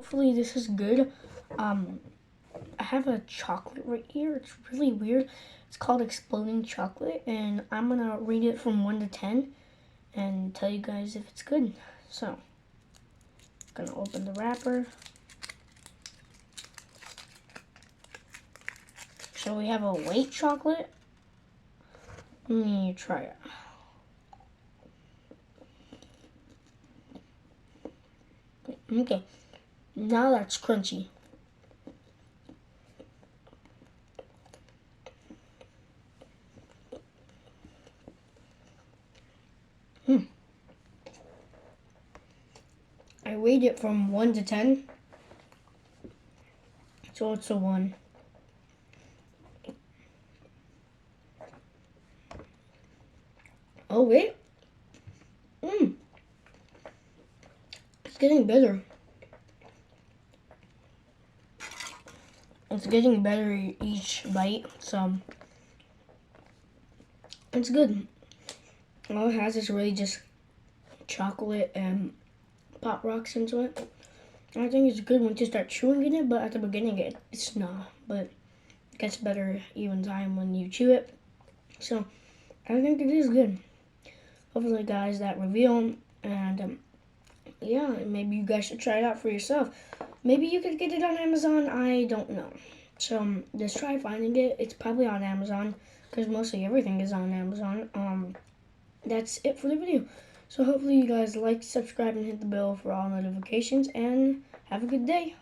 hopefully this is good. I have a chocolate right here. It's really weird. It's called Exploding Chocolate, and I'm gonna rate it from 1 to 10 and tell you guys if it's good. So, I'm gonna open the wrapper. So we have a white chocolate. Let me try it. Okay, now that's crunchy. I rate it from 1 to 10. So it's a 1. Oh wait. It's getting better. It's getting better each bite, so it's good. All it has is really just chocolate and Pop Rocks into it. I think it's good once you start chewing in it, but at the beginning it's not. But it gets better even time when you chew it. So I think it is good. Hopefully, guys, that reveal, and yeah, maybe you guys should try it out for yourself. Maybe you could get it on Amazon. I don't know. So just try finding it. It's probably on Amazon because mostly everything is on Amazon. That's it for the video. So hopefully you guys like, subscribe, and hit the bell for all notifications, and have a good day.